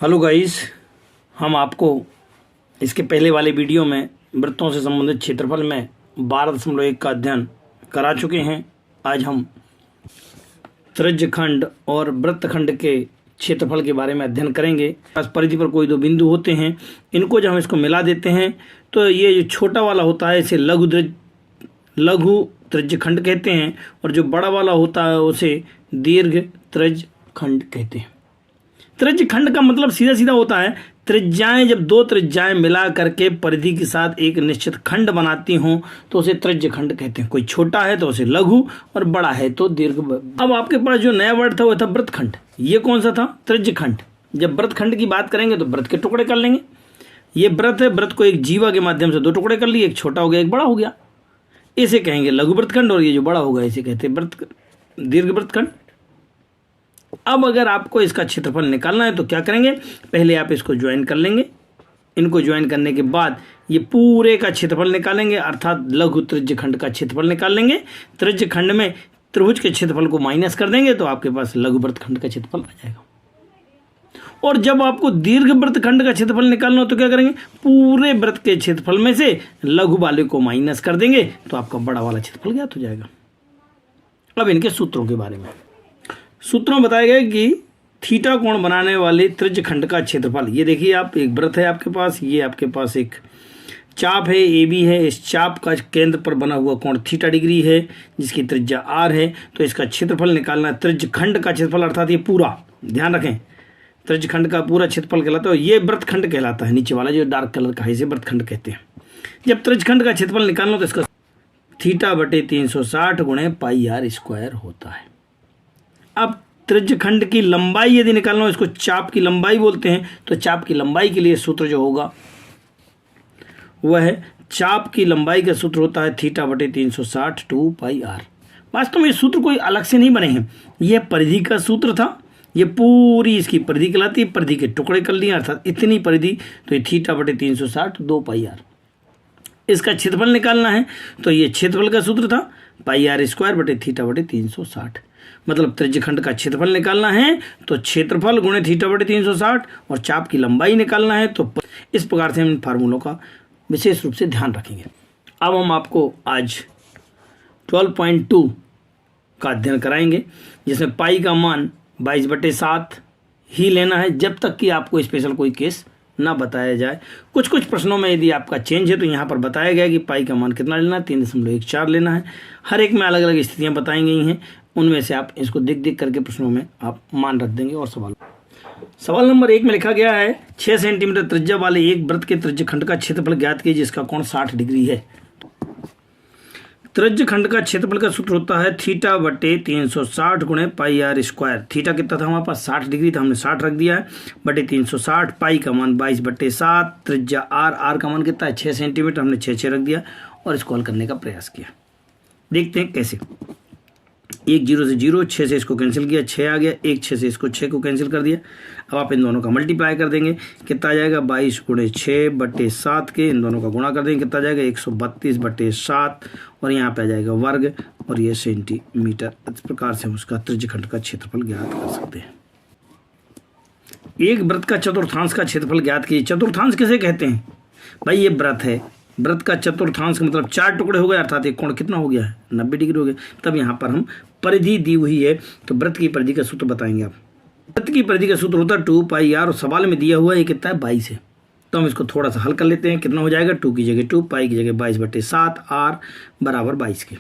Hello guys, हम आपको इसके पहले वाले वीडियो में वृत्तों से संबंधित क्षेत्रफल में 12.1 का अध्ययन करा चुके हैं। आज हम त्रिज्यखंड और वृत्तखंड के क्षेत्रफल के बारे में अध्ययन करेंगे। इस परिधि पर कोई दो बिंदु होते हैं, इनको जब हम इसको मिला देते हैं तो ये जो छोटा वाला होता है इसे लघु त्रिज्यखंड कहते हैं, और जो बड़ा वाला होता है उसे दीर्घ त्रिज्यखंड कहते हैं। त्रिज्यखंड का मतलब सीधा सीधा होता है त्रिज्याएं, जब दो त्रिज्याएं मिला करके परिधि के साथ एक निश्चित खंड बनाती हों तो उसे त्रिज्यखंड कहते हैं। कोई छोटा है तो उसे लघु और बड़ा है तो दीर्घ। अब आपके पास जो नया वर्ड था वो था वृत्तखंड। ये कौन सा था? त्रिज्यखंड। जब वृत्तखंड की बात करेंगे तो वृत्त के टुकड़े कर लेंगे। ये वृत्त है, वृत्त को एक जीवा के माध्यम से दो टुकड़े कर लिए, एक छोटा हो गया एक बड़ा हो गया, इसे कहेंगे लघु वृत्तखंड, और ये जो बड़ा होगा इसे कहते हैं दीर्घ वृत्तखंड। अब अगर आपको इसका क्षेत्रफल निकालना है तो क्या करेंगे? पहले आप इसको ज्वाइन कर लेंगे। इनको ज्वाइन करने के बाद ये पूरे का क्षेत्रफल निकालेंगे, अर्थात लघु त्रिज्यखंड का क्षेत्रफल निकाल लेंगे। त्रिज्यखंड में त्रिभुज के क्षेत्रफल को माइनस कर देंगे तो आपके पास लघु वृत्तखंड का क्षेत्रफल आ जाएगा। और जब आपको दीर्घ वृत्तखंड का क्षेत्रफल निकालना हो तो क्या करेंगे? पूरे वृत्त के क्षेत्रफल में से लघु वाले को माइनस कर देंगे तो आपका बड़ा वाला क्षेत्रफल ज्ञात हो जाएगा। अब इनके सूत्रों के बारे में सूत्रों में बताया गया कि थीटा कोण बनाने वाले त्रिज्यखंड का क्षेत्रफल, ये देखिए आप, एक वृत्त है आपके पास, ये आपके पास एक चाप है ए बी है, इस चाप का केंद्र पर बना हुआ कोण थीटा डिग्री है जिसकी त्रिज्या आर है। तो इसका क्षेत्रफल निकालना है। त्रिज्यखंड का क्षेत्रफल अर्थात ये पूरा, ध्यान रखें, त्रिज्यखंड का पूरा क्षेत्रफल कहलाता है। ये वृत्तखंड कहलाता है, नीचे वाला जो डार्क कलर का है इसे वृत्तखंड कहते हैं। जब त्रिज्यखंड का क्षेत्रफल निकालना हो तो इसका थीटा बटे 360 गुणे पाई आर स्क्वायर होता है। अब त्रिज्यखंड की लंबाई यदि निकालना हो, इसको चाप की लंबाई बोलते हैं, तो चाप की लंबाई के लिए सूत्र जो होगा वह है, चाप की लंबाई का सूत्र होता है थीटा बटे 360 2 पाई आर। वास्तव में ये सूत्र कोई अलग से नहीं बने हैं, यह परिधि का सूत्र था। ये पूरी इसकी परिधि कहलाती है, परिधि के टुकड़े कर लिए अर्थात इतनी परिधि, तो ये थीटा बटे 360 2 पाई आर। इसका क्षेत्रफल निकालना है तो ये क्षेत्रफल का सूत्र था पाई आर स्क्वायर बटे थीटा बटे 360। मतलब त्रिज्यखंड का क्षेत्रफल निकालना है तो क्षेत्रफल गुणे थीटा बटे 360, और चाप की लंबाई निकालना है तो इस प्रकार से हम इन फार्मूलों का विशेष रूप से ध्यान रखेंगे। अब हम आपको आज 12.2 का अध्ययन कराएंगे, जिसमें पाई का मान 22/7 ही लेना है जब तक कि आपको स्पेशल कोई केस ना बताया जाए। कुछ प्रश्नों में यदि आपका चेंज है तो यहाँ पर बताया गया कि पाई का मान कितना लेना है, 3.14 लेना है। हर एक में अलग अलग स्थितियाँ बताई गई हैं, उनमें से आप इसको देख करके प्रश्नों में आप मान रख देंगे। और सवाल नंबर 1 में लिखा गया है 6 सेंटीमीटर त्रिज्या वाले एक वृत्त के त्रिज्यखंड का क्षेत्रफल ज्ञात कीजिए जिसका कोण 60 डिग्री है। त्रिज्यखंड का क्षेत्रफल का सूत्र होता है थीटा बटे 360 गुणे पाई आर स्क्वायर। थीटा कितना था हमारे पास? 60 डिग्री था, हमने 60 रख दिया है, बटे 360। पाई का मान 22/7, त्रिज्या आर का मान कितना है? 6 सेंटीमीटर, हमने 6 रख दिया और इसको हल करने का प्रयास किया। देखते हैं कैसे। 1 0 से 0, 6 से इसको कैंसिल किया, 6 आ गया, 1 6 से इसको 6 को कैंसिल कर दिया। अब आप इन दोनों का मल्टीप्लाई कर देंगे, कितना आ जाएगा? 22 गुणे 6 बटे 7 के इन दोनों का गुणा कर देंगे, कितना आ जाएगा? 132/7, और यहाँ पे आ जाएगा वर्ग और ये सेंटीमीटर। इस प्रकार से हम उसका त्रिज्यखंड का क्षेत्रफल ज्ञात कर सकते हैं। एक वृत्त का चतुर्थांश का क्षेत्रफल ज्ञात कीजिए। चतुर्थांश किसे कहते हैं? भाई ये वृत्त है, वृत्त का चतुर्थांश का मतलब 4 टुकड़े हो गए, अर्थात एक कोण कितना हो गया है? 90 डिग्री हो गया। तब यहाँ पर हम परिधि दी हुई है तो वृत्त की परिधि का सूत्र बताएंगे आप। वृत्त की परिधि का सूत्र होता है 2 पाई आर, और सवाल में दिया हुआ है ये कितना है? 22 है। तो हम इसको थोड़ा सा हल कर लेते हैं। कितना हो जाएगा? 2 की जगह 2, पाई की जगह 22/7, आर बराबर 22 के।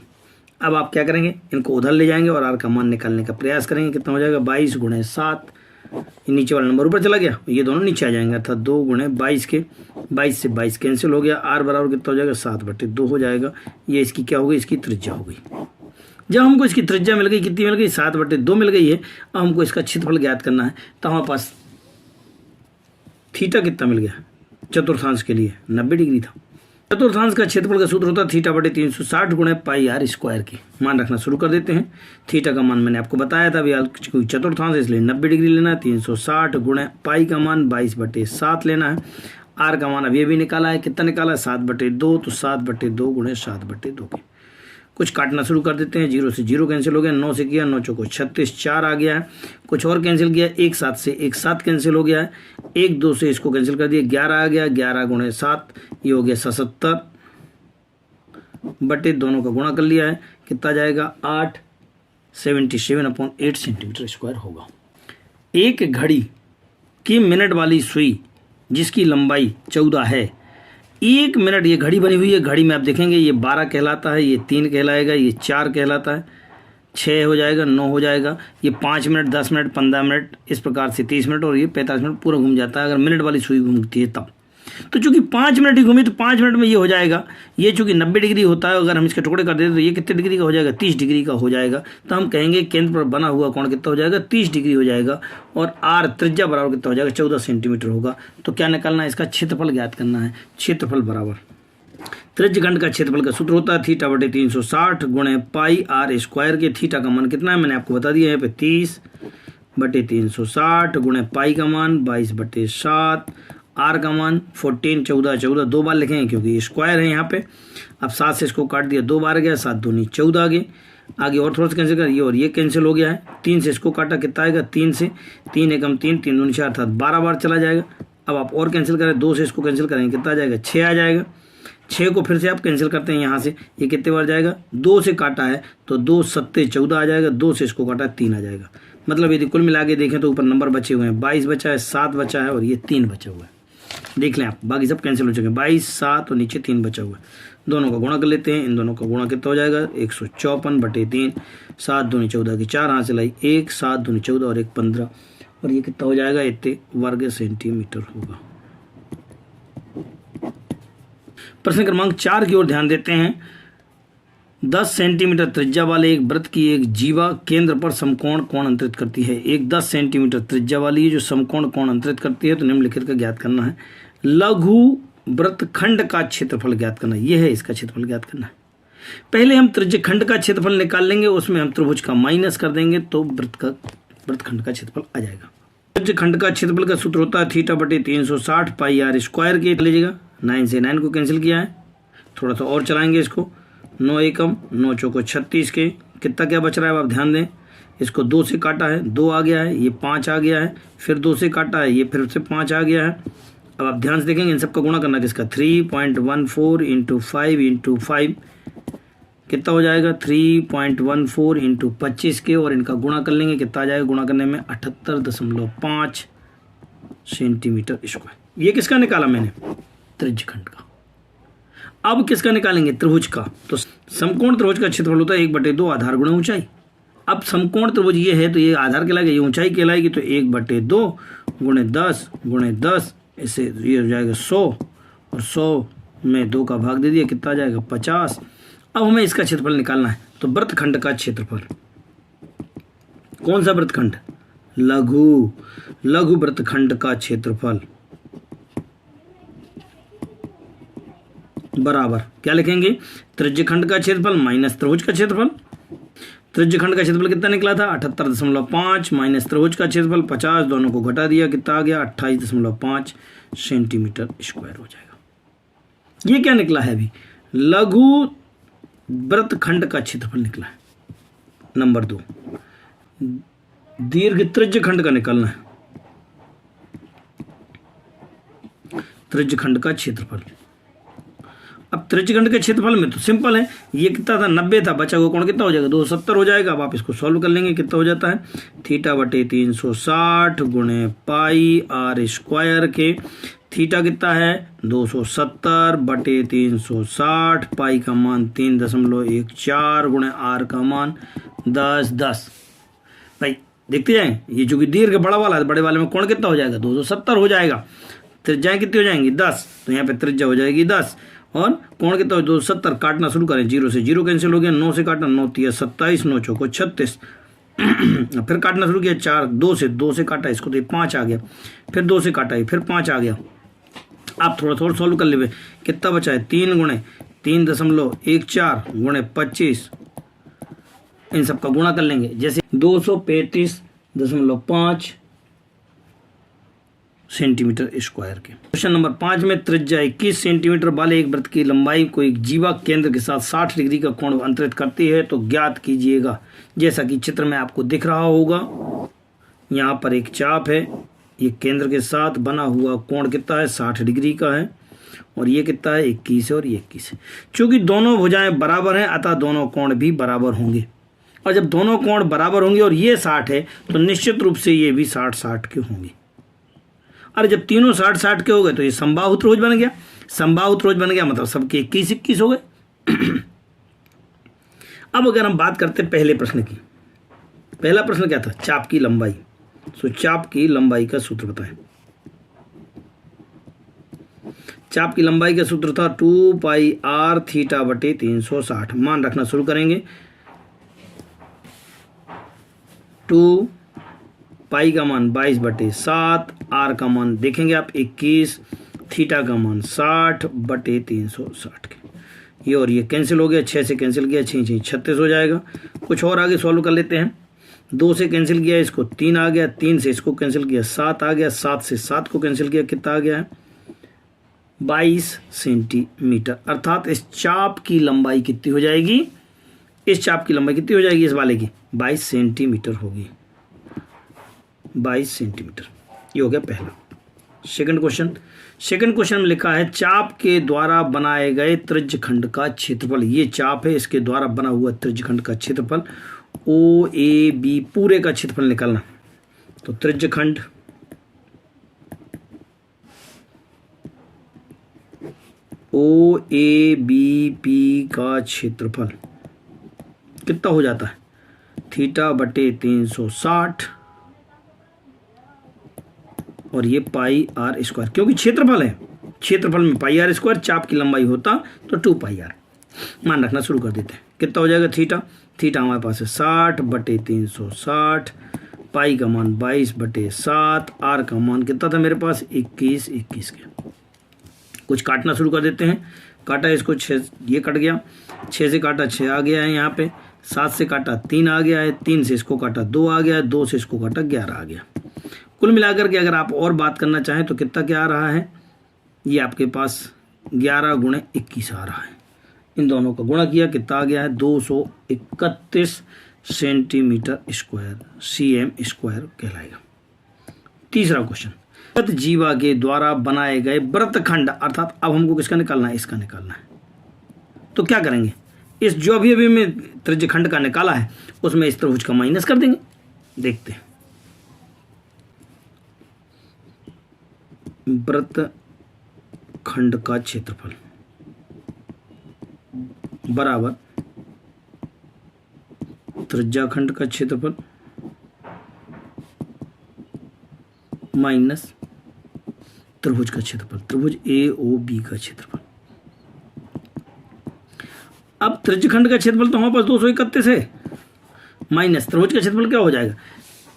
अब आप क्या करेंगे? इनको उधर ले जाएंगे और आर का मान निकालने का प्रयास करेंगे। कितना हो जाएगा? 22 गुणे 7, नीचे वाला नंबर ऊपर चला गया, ये दोनों नीचे आ जाएंगे, अर्थात 2 गुणे 22 के। 22 से 22 कैंसिल हो गया, आर बराबर कितना हो जाएगा? 7/2 हो जाएगा। ये इसकी क्या हो गई? इसकी त्रिज्या हो गई। जब हमको इसकी त्रिज्या मिल गई, कितनी मिल गई? 7/2 मिल गई है। अब हमको इसका क्षेत्रफल ज्ञात करना है, तो हमारे पास थीटा कितना मिल गया? चतुर्थांश के लिए 90 डिग्री था। चतुर्थांश का क्षेत्रफल का सूत्र होता है थीटा बटे 360 गुणे पाई आर स्क्वायर की। मान रखना शुरू कर देते हैं। थीटा का मान मैंने आपको बताया था, अभी कोई चतुर्थांश इसलिए 90 डिग्री लेना है। 360 गुणे पाई का मान 22/7 लेना है। आर का मान अभी निकाला है, कितना निकाला है? 7/2, तो 7/2 गुणे 7/2 के। कुछ काटना शुरू कर देते हैं। 0 से 0 कैंसिल हो गया, 9 से किया 9 चौको 36, 4 आ गया है। कुछ और कैंसिल किया, 1 7 से 1 7 कैंसिल हो गया है। 1 2 से इसको कैंसिल कर दिया, 11 आ गया, 11 गुणे 7 ये हो गया 77 बटे दोनों का गुणा कर लिया है, कितना जाएगा 8 77/8 सेंटीमीटर स्क्वायर होगा। एक घड़ी की मिनट वाली सुई जिसकी लंबाई 14 है, 1 मिनट ये घड़ी बनी हुई है। घड़ी में आप देखेंगे ये 12 कहलाता है, ये 3 कहलाएगा, ये 4 कहलाता है, 6 हो जाएगा, 9 हो जाएगा, ये 5 मिनट 10 मिनट 15 मिनट इस प्रकार से 30 मिनट और ये 45 मिनट पूरा घूम जाता है अगर मिनट वाली सुई घूमती है तब। तो चूंकि 5 मिनट ही घूमी तो 5 मिनट में ये हो जाएगा। ये चूंकि 90 डिग्री होता है, अगर हम इसके टुकड़े कर देते तो ये कितने डिग्री का हो जाएगा, 30 डिग्री का हो जाएगा। तो हम कहेंगे केंद्र पर बना हुआ कोण कितना हो जाएगा, 30 डिग्री हो जाएगा। और आर त्रिज्या बराबर कितना हो जाएगा, 14 सेंटीमीटर होगा। तो क्या निकालना है, इसका क्षेत्रफल ज्ञात करना है। क्षेत्रफल बराबर त्रिज्य खंड का क्षेत्रफल का सूत्र होता है थीटा बटे 360 गुणे पाई आर स्क्वायर के। थीटा का मान कितना है मैंने आपको बता दिया, यहाँ पे 30 बटे 360 गुणे पाई का मान 22 बटे 7, आर का मान 14 14 दो बार लिखेंगे क्योंकि स्क्वायर है यहाँ पे। अब 7 से इसको काट दिया, 2 बार गया, 7 दूनी 14 आगे और थोड़ा सा कैंसिल कर, ये और ये कैंसिल हो गया है। 3 से इसको काटा, कितना आएगा 3 से 3 एकम 3 3 दूनी 4 अर्थात 12 बार चला जाएगा। अब आप और कैंसिल करें, 2 से इसको कैंसिल करेंगे, कितना आ जाएगा 6 आ जाएगा। 6 को फिर से आप कैंसिल करते हैं यहाँ से, ये कितने बार जाएगा, 2 से काटा है तो 2 7 14 आ जाएगा, 2 से इसको काटा है 3 आ जाएगा। मतलब यदि कुल मिला के देखें तो ऊपर नंबर बचे हुए हैं, 22 बचा है, 7 बचा है और ये 3 बचा हुआ है। देख लें आप, बाकी सब कैंसिल हो चुके हैं, 22 7 और नीचे 3 बचा हुआ है। दोनों का गुणा कर लेते हैं, इन दोनों का गुणा कितना हो जाएगा 154 बटे 3, 7 दूनी 14 की 4 हाथ से लाई 1, 7 दूनी 14 और 1 15 और ये कितना हो जाएगा, इतने वर्ग सेंटीमीटर होगा। प्रश्न क्रमांक 4 की ओर ध्यान देते हैं। 10 सेंटीमीटर त्रिज्या वाले एक वृत्त की एक जीवा केंद्र पर समकोण कोण अंतरित करती है। एक 10 सेंटीमीटर त्रिज्या वाली जो समकोण कोण अंतरित करती है तो निम्नलिखित का ज्ञात करना है। लघु वृत्तखंड का क्षेत्रफल ज्ञात करना, यह है इसका क्षेत्रफल ज्ञात करना है। पहले हम त्रिज्यखंड का क्षेत्रफल निकाल लेंगे, उसमें हम त्रिभुज का माइनस कर देंगे तो वृत्तखंड का क्षेत्रफल आ जाएगा। त्रिज्यखंड का क्षेत्रफल का सूत्र होता है थीटा बटे 360 पाई आर स्क्वायर के। लीजिएगा 9 से 9 को कैंसिल किया है, थोड़ा सा और चलाएंगे इसको, 9 एकम 9 चौको 36 के, कितना क्या बच रहा है आप ध्यान दें। इसको 2 से काटा है, 2 आ गया है, ये 5 आ गया है, फिर 2 से काटा है, ये फिर से 5 आ गया है। अब आप ध्यान से देखेंगे इन सबका गुणा करना किसका, 3.14 इंटू 5 इंटू 5 कितना हो जाएगा 3.14 इंटू 25 के, और इनका गुणा कर लेंगे, कितना आ जाएगा गुणा करने में 78.5 सेंटीमीटर स्क्वायर। ये किसका निकाला मैंने, त्रिज्यखंड का। अब किसका निकालेंगे, त्रिभुज का। तो समकोण त्रिभुज का क्षेत्रफल होता है 1/2 आधार गुणा ऊंचाई। अब समकोण त्रिभुज ये है तो ये आधार कहलाएगा, ये ऊंचाई कहलाएगी, तो 1/2 गुणे 10 इससे ये हो जाएगा 100 और 100 में 2 का भाग दे दिया, कितना आ जाएगा 50। अब हमें इसका क्षेत्रफल निकालना है। तो वृत्तखंड का क्षेत्रफल, कौन सा वृत्तखंड, लघु वृत्तखंड का क्षेत्रफल बराबर क्या लिखेंगे, त्रिज्यखंड का क्षेत्रफल माइनस त्रिभुज का क्षेत्रफल। त्रिज्यखंड का क्षेत्रफल कितना निकला था 78.5 माइनस त्रिभुज का क्षेत्रफल 50, दोनों को घटा दिया, कितना आ गया 28.5 सेंटीमीटर स्क्वायर हो जाएगा। ये क्या निकला है, अभी लघु वृत्तखंड का क्षेत्रफल निकला है। नंबर 2 दीर्घ त्रिज्यखंड का निकालना है, त्रिज्यखंड का क्षेत्रफल। अब त्रिज्यखंड के क्षेत्रफल में तो सिंपल है, ये कितना था 90 था, बचा हुआ कोण कितना हो जाएगा 270 हो जाएगा। अब आप इसको सॉल्व कर लेंगे, कितना हो जाता है थीटा बटे 360 गुणे पाई आर स्क्वायर के। थीटा कितना है 270 बटे 360, पाई का मान 3.14 गुणे आर का मान 10 भाई देखते जाएं। ये जो कि दीर्घ बड़ा वाला है, बड़े वाले में कोण कितना हो जाएगा 270 हो जाएगा। त्रिज्याएं कितनी हो जाएंगी 10, तो यहाँ पे त्रिज्या हो जाएगी 10 और कोण कितना हो 270। काटना शुरू करें, 0 से 0 कैंसिल हो गया, 9 से काटा 9 3 27, 9 चौको 36 फिर काटना शुरू किया 4, 2 से काटा इसको तो 5 आ गया, फिर 2 से काटा फिर 5 आ गया। आप थोड़ा सॉल्व कर ले, कितना बचा है 3 गुणे 3.14 गुणे 25, इन सब का गुणा कर लेंगे। जैसे 235.5 सेंटीमीटर स्क्वायर के। क्वेश्चन नंबर 5 में त्रिज्या 21 सेंटीमीटर वाले एक वृत्त की लंबाई को एक जीवा केंद्र के साथ 60 डिग्री का कोण अंतरित करती है तो ज्ञात कीजिएगा। जैसा कि चित्र में आपको दिख रहा होगा, यहाँ पर एक चाप है, ये केंद्र के साथ बना हुआ कोण कितना है, 60 डिग्री का है, और ये कितना है, 21 है और ये 21 है। चूंकि दोनों भुजाएं बराबर हैं अतः दोनों कोण भी बराबर होंगे, और जब दोनों कोण बराबर होंगे और ये 60 है तो निश्चित रूप से ये भी 60-60 के होंगे। और जब तीनों 60-60 के हो गए तो ये समबाहु त्रिभुज बन गया। समबाहु त्रिभुज बन गया मतलब सबके 21-21 हो गए। अब अगर हम बात करते पहले प्रश्न की, पहला प्रश्न क्या था, चाप की लंबाई। तो चाप की लंबाई का सूत्र बताएं। चाप की लंबाई का सूत्र था 2πr थीटा बटे 360। मान रखना शुरू करेंगे। 2 पाई का मान 22 बटे 7, आर का मान देखेंगे आप 21, थीटा का मान 60 बटे 360 के। ये और ये कैंसिल हो गया, 6 से कैंसिल किया, 6 6 36 हो जाएगा। कुछ और आगे सॉल्व कर लेते हैं। 2 से कैंसिल किया, इसको 3 आ गया, 3 से इसको कैंसिल किया, 7 आ गया, 7 से 7 को कैंसिल किया, कितना आ गया है, 22 सेंटीमीटर। अर्थात इस चाप की लंबाई कितनी हो जाएगी, इस चाप की लंबाई कितनी हो जाएगी, इस वाले की 22 सेंटीमीटर होगी, 22 सेंटीमीटर। ये हो गया पहला। सेकंड क्वेश्चन में लिखा है चाप के द्वारा बनाए गए त्रिज्यखंड का क्षेत्रफल। ये चाप है, इसके द्वारा बना हुआ त्रिज्यखंड का क्षेत्रफल OAB पूरे का क्षेत्रफल निकालना। तो त्रिज्यखंड OABP का क्षेत्रफल कितना हो जाता है, थीटा बटे 360 और ये पाई आर स्क्वायर, क्योंकि क्षेत्रफल है, क्षेत्रफल में पाई आर स्क्वायर, चाप की लंबाई होता तो 2 पाई आर। मान रखना शुरू कर देते हैं। कितना हो जाएगा, थीटा हमारे पास है 60 बटे 360, पाई का मान 22 बटे 7, आर का मान कितना था मेरे पास 21 के। कुछ काटना शुरू कर देते हैं। काटा इसको 6, ये कट गया, 6 से काटा 6 आ गया है यहाँ पे, 7 से काटा 3 आ गया है, 3 से इसको काटा 2 आ गया है, 2 से इसको काटा 11 आ गया। कुल मिलाकर के अगर आप और बात करना चाहें तो कितना क्या आ रहा है, ये आपके पास 11 गुणे 21 आ रहा है। इन दोनों का गुणा किया, कितना आ गया है, 231 सेंटीमीटर स्क्वायर, cm स्क्वायर कहलाएगा। तीसरा क्वेश्चन, जीवा के द्वारा बनाए गए वृत्तखंड, अर्थात अब हमको किसका निकालना है, इसका निकालना है। तो क्या करेंगे, इस जो अभी में त्रिज्यखंड का निकाला है उसमें इस त्रिभुज का माइनस कर देंगे। देखते हैं, वृत्तखंड का क्षेत्रफल बराबर त्रिज्याखंड का क्षेत्रफल माइनस त्रिभुज का क्षेत्रफल, त्रिभुज AOB का क्षेत्रफल। अब त्रिज्यखंड का क्षेत्रफल तो हमारे पास 231 है, माइनस त्रिभुज का क्षेत्रफल क्या हो जाएगा।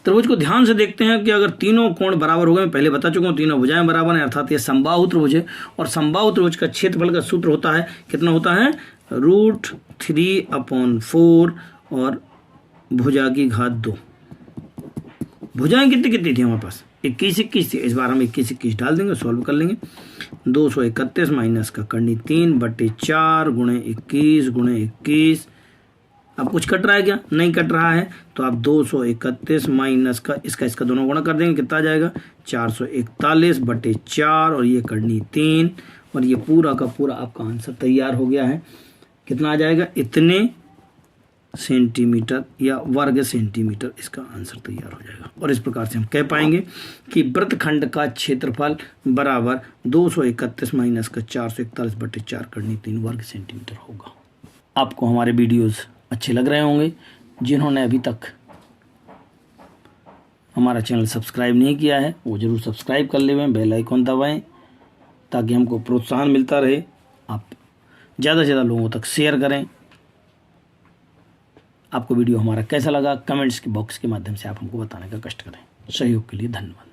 त्रिभुज को ध्यान से देखते हैं कि अगर तीनों कोण बराबर हो गए, मैं पहले बता चुका हूँ तीनों भुजाएं बराबर हैं, अर्थात ये समबाहु त्रिभुज है, और समबाहु त्रिभुज का क्षेत्रफल का सूत्र होता है, कितना होता है, √3/4 और भुजा की घात 2। भुजाएं कितनी थी हमारे पास, 21 थी, इस बार हम 21 डाल देंगे, सॉल्व कर लेंगे। 231 माइनस का करनी 3 बटे 4 गुणे 21 गुणे 21। अब कुछ कट रहा है क्या, नहीं कट रहा है, तो आप 231 माइनस का इसका दोनों गुणा कर देंगे, कितना आ जाएगा, 441 बटे 4 और ये करनी 3, और ये पूरा का पूरा आपका आंसर तैयार हो गया है। कितना आ जाएगा, इतने सेंटीमीटर या वर्ग सेंटीमीटर इसका आंसर तैयार हो जाएगा। और इस प्रकार से हम कह पाएंगे कि वृत्तखंड का क्षेत्रफल बराबर 231 माइनस का 441 बटे 4 करनी 3 वर्ग सेंटीमीटर होगा। आपको हमारे वीडियोस अच्छे लग रहे होंगे। जिन्होंने अभी तक हमारा चैनल सब्सक्राइब नहीं किया है वो ज़रूर सब्सक्राइब कर लें, बेल आइकन दबाएं ताकि हमको प्रोत्साहन मिलता रहे। आप ज़्यादा से ज़्यादा लोगों तक शेयर करें। आपको वीडियो हमारा कैसा लगा कमेंट्स के बॉक्स के माध्यम से आप हमको बताने का कष्ट करें। सहयोग के लिए धन्यवाद।